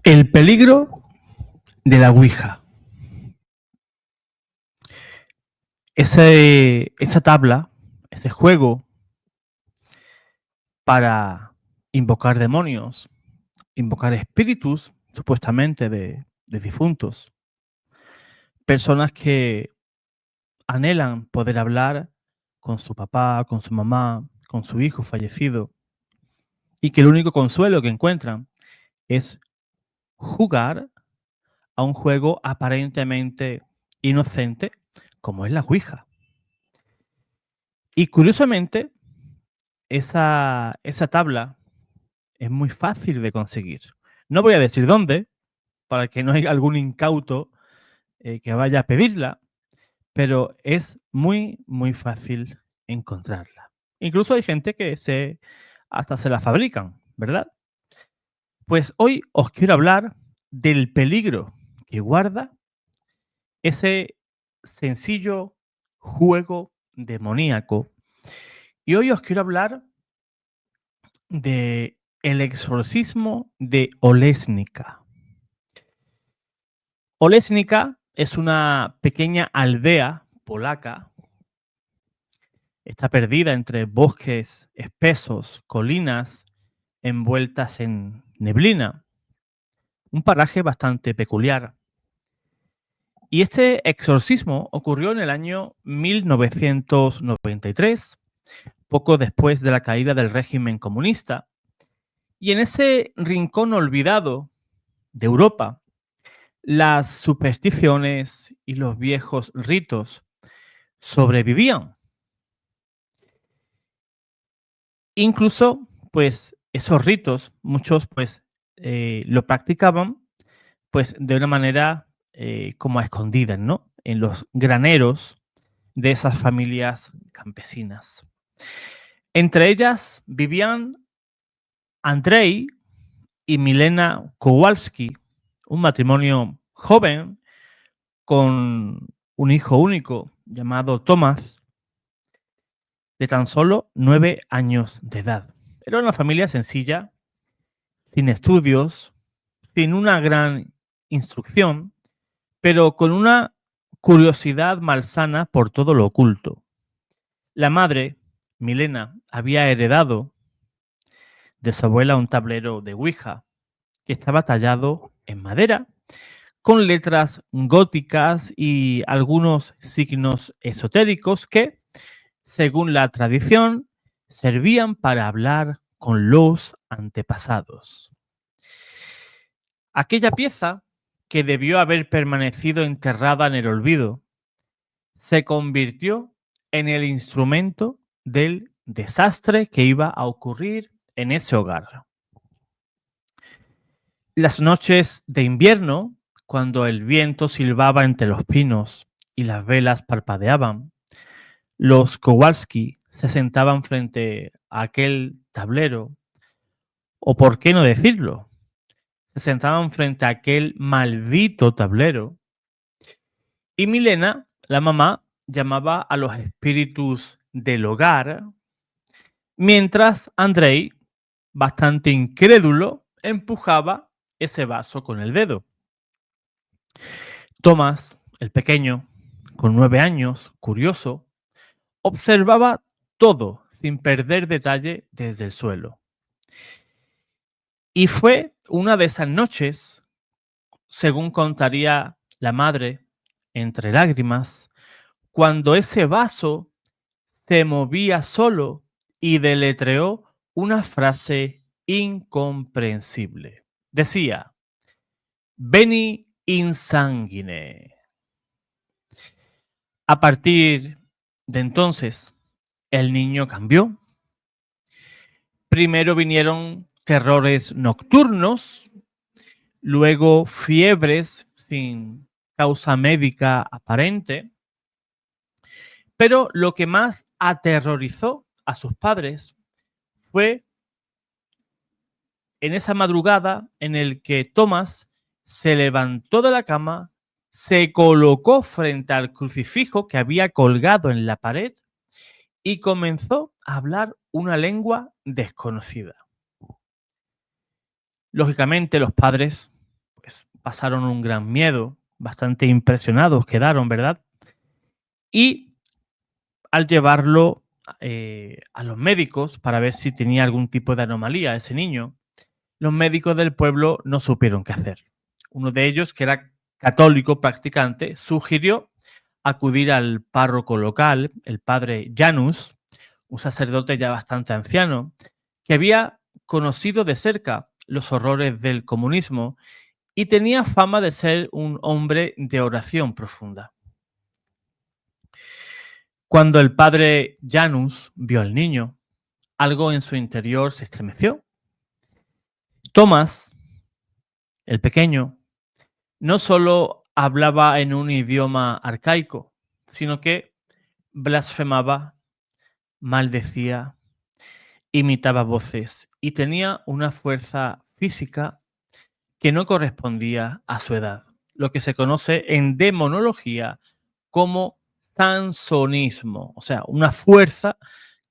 El peligro de la Ouija. Esa tabla, ese juego para invocar demonios, invocar espíritus, supuestamente de difuntos, personas que anhelan poder hablar con su papá, con su mamá, con su hijo fallecido, y que el único consuelo que encuentran es jugar a un juego aparentemente inocente como es la Ouija. Y curiosamente, esa tabla es muy fácil de conseguir. No voy a decir dónde, para que no haya algún incauto que vaya a pedirla, pero es muy, muy fácil encontrarla. Incluso hay gente que hasta se la fabrican, ¿verdad? Pues hoy os quiero hablar del peligro que guarda ese sencillo juego demoníaco. Y hoy os quiero hablar de el exorcismo de Olesnica. Olesnica es una pequeña aldea polaca. Está perdida entre bosques espesos, colinas envueltas en neblina. Un paraje bastante peculiar. Y este exorcismo ocurrió en el año 1993, poco después de la caída del régimen comunista. Y en ese rincón olvidado de Europa, las supersticiones y los viejos ritos sobrevivían. Incluso, pues, esos ritos, muchos, pues, lo practicaban, pues, de una manera como a escondidas, ¿no? En los graneros de esas familias campesinas. Entre ellas vivían Andrei y Milena Kowalski, un matrimonio joven con un hijo único llamado Thomas, de tan solo 9 años de edad. Era una familia sencilla, sin estudios, sin una gran instrucción, pero con una curiosidad malsana por todo lo oculto. La madre, Milena, había heredado de su abuela un tablero de Ouija que estaba tallado en madera, con letras góticas y algunos signos esotéricos que, según la tradición, servían para hablar con los antepasados. Aquella pieza, que debió haber permanecido enterrada en el olvido, se convirtió en el instrumento del desastre que iba a ocurrir en ese hogar. Las noches de invierno, cuando el viento silbaba entre los pinos y las velas parpadeaban, los Kowalski se sentaban frente a aquel tablero, o por qué no decirlo, se sentaban frente a aquel maldito tablero, y Milena, la mamá, llamaba a los espíritus del hogar, mientras Andrei, bastante incrédulo, empujaba ese vaso con el dedo. Tomás, el pequeño, con 9 años, curioso, observaba todo sin perder detalle desde el suelo. Y fue una de esas noches, según contaría la madre, entre lágrimas, cuando ese vaso se movía solo y deletreó una frase incomprensible. Decía, Veni in sanguine. A partir de entonces, el niño cambió. Primero vinieron terrores nocturnos, luego fiebres sin causa médica aparente, pero lo que más aterrorizó a sus padres fue en esa madrugada en el que Thomas se levantó de la cama, se colocó frente al crucifijo que había colgado en la pared y comenzó a hablar una lengua desconocida. Lógicamente, los padres pasaron un gran miedo, bastante impresionados quedaron, ¿verdad? Y al llevarlo a los médicos para ver si tenía algún tipo de anomalía ese niño, los médicos del pueblo no supieron qué hacer. Uno de ellos, que era católico practicante, sugirió acudir al párroco local, el padre Janus, un sacerdote ya bastante anciano, que había conocido de cerca los horrores del comunismo y tenía fama de ser un hombre de oración profunda. Cuando el padre Janus vio al niño, algo en su interior se estremeció. Tomás, el pequeño, no solo hablaba en un idioma arcaico, sino que blasfemaba, maldecía, imitaba voces y tenía una fuerza física que no correspondía a su edad, lo que se conoce en demonología como sansonismo, o sea, una fuerza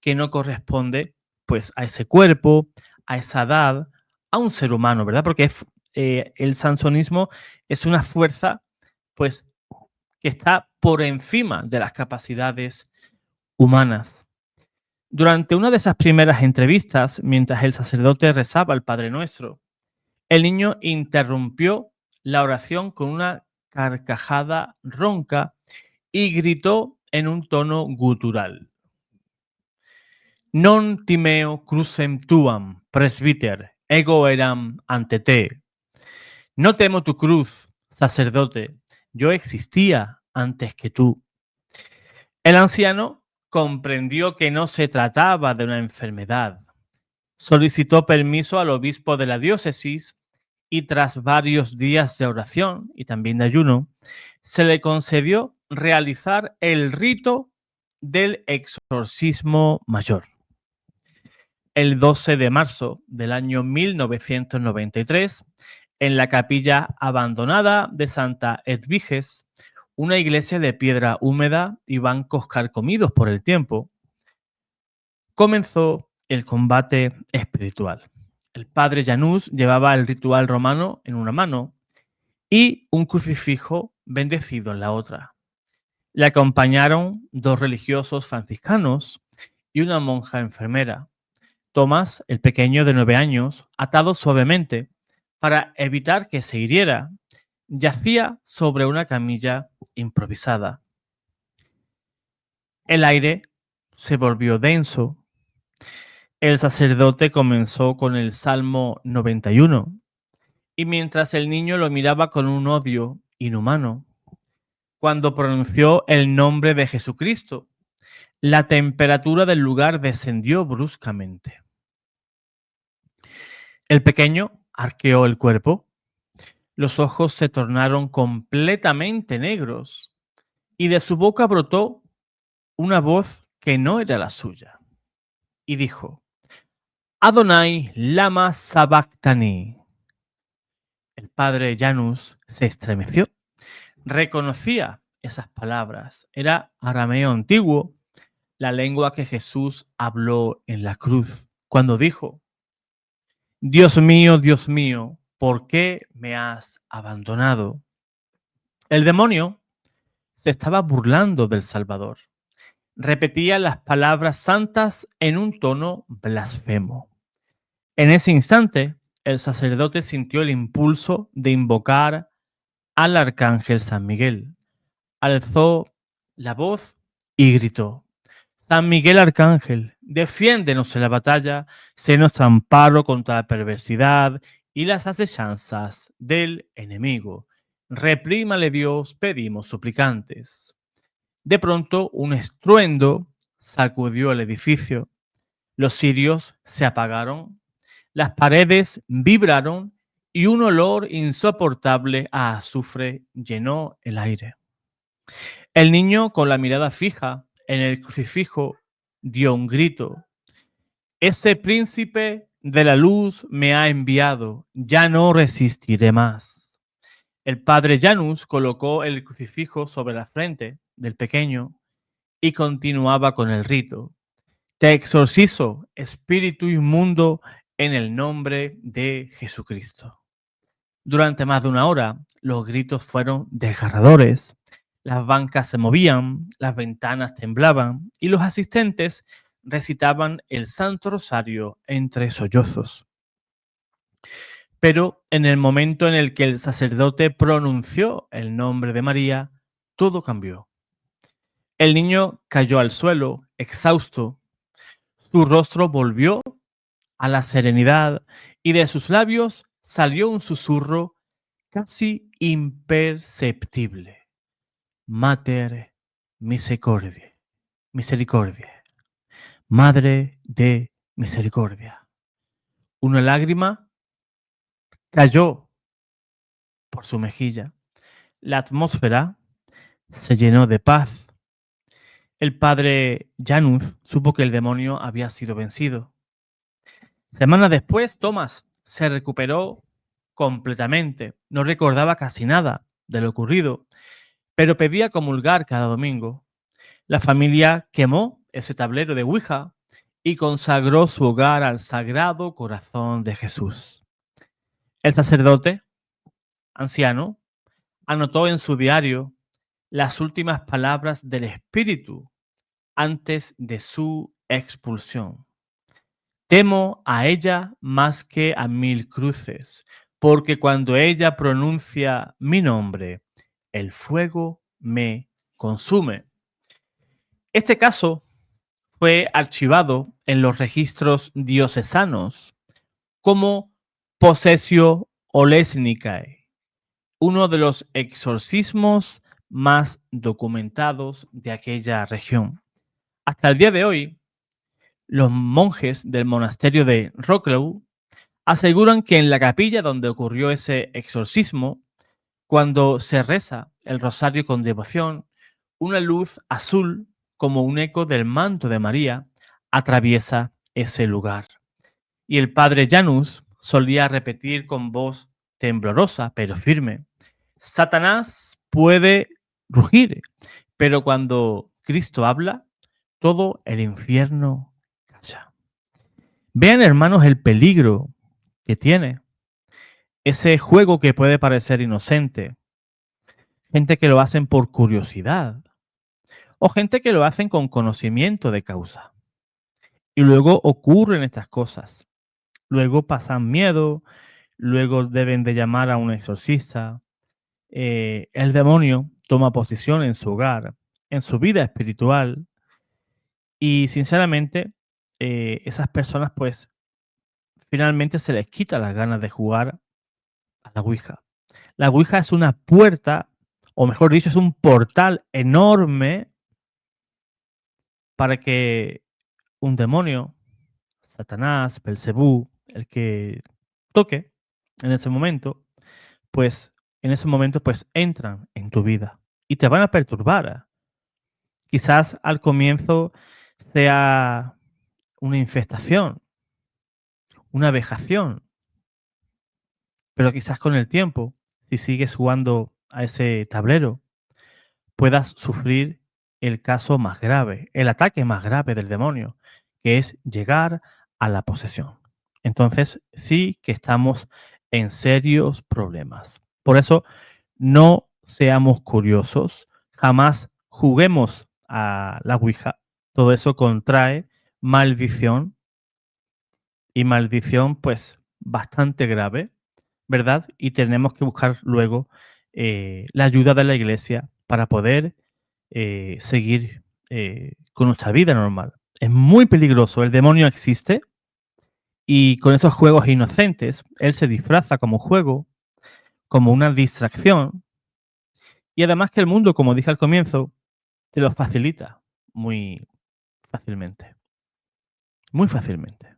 que no corresponde pues a ese cuerpo, a esa edad, a un ser humano, ¿verdad? Porque el sansonismo es una fuerza pues que está por encima de las capacidades humanas. Durante una de esas primeras entrevistas, mientras el sacerdote rezaba el Padre Nuestro, el niño interrumpió la oración con una carcajada ronca y gritó en un tono gutural: Non timeo crucem tuam, presbiter, ego eram ante te. No temo tu cruz, sacerdote, yo existía antes que tú. El anciano comprendió que no se trataba de una enfermedad. Solicitó permiso al obispo de la diócesis y tras varios días de oración y también de ayuno, se le concedió realizar el rito del exorcismo mayor. El 12 de marzo del año 1993, en la capilla abandonada de Santa Edviges, una iglesia de piedra húmeda y bancos carcomidos por el tiempo, comenzó el combate espiritual. El padre Janus llevaba el ritual romano en una mano y un crucifijo bendecido en la otra. Le acompañaron dos religiosos franciscanos y una monja enfermera. Tomás, el pequeño de 9 años, atado suavemente para evitar que se hiriera, yacía sobre una camilla improvisada. El aire se volvió denso. El sacerdote comenzó con el Salmo 91 y mientras el niño lo miraba con un odio inhumano, cuando pronunció el nombre de Jesucristo, la temperatura del lugar descendió bruscamente. El pequeño arqueó el cuerpo, los ojos se tornaron completamente negros y de su boca brotó una voz que no era la suya y dijo: Adonai lama sabactani. El padre Janus se estremeció. Reconocía esas palabras. Era arameo antiguo, la lengua que Jesús habló en la cruz, cuando dijo: Dios mío, ¿por qué me has abandonado? El demonio se estaba burlando del Salvador. Repetía las palabras santas en un tono blasfemo. En ese instante, el sacerdote sintió el impulso de invocar al arcángel San Miguel. Alzó la voz y gritó: San Miguel Arcángel, defiéndenos en la batalla, sé nuestro amparo contra la perversidad y las asechanzas del enemigo. Reprímale Dios, pedimos suplicantes. De pronto, un estruendo sacudió el edificio. Los cirios se apagaron, las paredes vibraron y un olor insoportable a azufre llenó el aire. El niño, con la mirada fija en el crucifijo, dio un grito: Ese príncipe de la luz me ha enviado, ya no resistiré más. El padre Janus colocó el crucifijo sobre la frente del pequeño y continuaba con el rito: Te exorcizo, espíritu inmundo, en el nombre de Jesucristo. Durante más de una hora, los gritos fueron desgarradores. Las bancas se movían, las ventanas temblaban y los asistentes recitaban el Santo Rosario entre sollozos. Pero en el momento en el que el sacerdote pronunció el nombre de María, todo cambió. El niño cayó al suelo, exhausto. Su rostro volvió a la serenidad y de sus labios salió un susurro casi imperceptible. Mater misericordiae, misericordia, Madre de misericordia. Una lágrima cayó por su mejilla. La atmósfera se llenó de paz. El padre Janus supo que el demonio había sido vencido. Semanas después, Thomas se recuperó completamente. No recordaba casi nada de lo ocurrido, pero pedía comulgar cada domingo. La familia quemó ese tablero de Ouija y consagró su hogar al Sagrado Corazón de Jesús. El sacerdote, anciano, anotó en su diario las últimas palabras del Espíritu antes de su expulsión. Temo a ella más que a 1000 cruces, porque cuando ella pronuncia mi nombre, el fuego me consume. Este caso fue archivado en los registros diocesanos como Possessio Olesnicae, uno de los exorcismos más documentados de aquella región. Hasta el día de hoy, los monjes del monasterio de Wrocław aseguran que en la capilla donde ocurrió ese exorcismo, cuando se reza el rosario con devoción, una luz azul, como un eco del manto de María, atraviesa ese lugar. Y el padre Janus solía repetir con voz temblorosa pero firme: Satanás puede rugir, pero cuando Cristo habla, todo el infierno calla. Vean, hermanos, el peligro que tiene ese juego que puede parecer inocente. Gente que lo hacen por curiosidad o gente que lo hacen con conocimiento de causa. Y luego ocurren estas cosas. Luego pasan miedo, luego deben de llamar a un exorcista. El demonio toma posición en su hogar, en su vida espiritual y sinceramente esas personas pues finalmente se les quita las ganas de jugar a la Ouija. La Ouija es una puerta, o mejor dicho, es un portal enorme para que un demonio, Satanás, Belcebú, el que toque en ese momento, pues en ese momento pues entran en tu vida y te van a perturbar. Quizás al comienzo sea una infestación, una vejación, pero quizás con el tiempo, si sigues jugando a ese tablero, puedas sufrir el caso más grave, el ataque más grave del demonio, que es llegar a la posesión. Entonces sí que estamos en serios problemas. Por eso no seamos curiosos, jamás juguemos a la Ouija. Todo eso contrae maldición y maldición pues bastante grave, ¿verdad? Y tenemos que buscar luego la ayuda de la iglesia para poder seguir con nuestra vida normal. Es muy peligroso, el demonio existe y con esos juegos inocentes, él se disfraza como juego, como una distracción y además que el mundo, como dije al comienzo, te lo facilita muy fácilmente, muy fácilmente.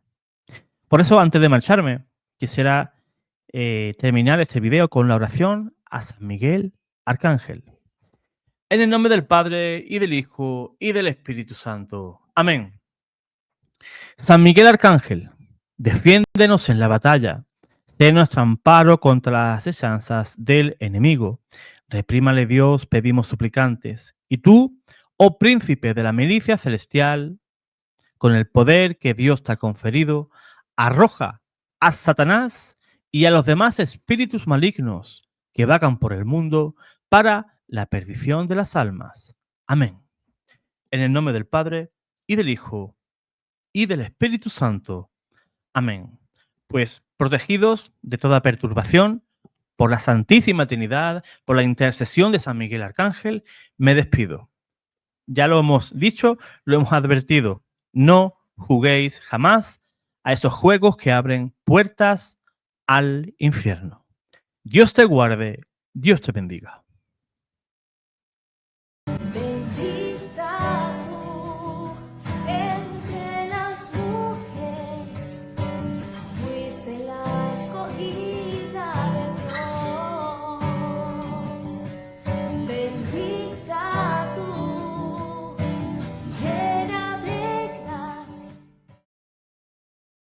Por eso, antes de marcharme, quisiera terminar este video con la oración a San Miguel Arcángel. En el nombre del Padre, y del Hijo, y del Espíritu Santo. Amén. San Miguel Arcángel, defiéndenos en la batalla. Sé nuestro amparo contra las asechanzas del enemigo. Reprímale Dios, pedimos suplicantes. Y tú, oh príncipe de la milicia celestial, con el poder que Dios te ha conferido, arroja a Satanás y a los demás espíritus malignos que vagan por el mundo para la perdición de las almas. Amén. En el nombre del Padre, y del Hijo, y del Espíritu Santo. Amén. Pues protegidos de toda perturbación, por la Santísima Trinidad, por la intercesión de San Miguel Arcángel, me despido. Ya lo hemos dicho, lo hemos advertido. No juguéis jamás a esos juegos que abren puertas al infierno. Dios te guarde, Dios te bendiga.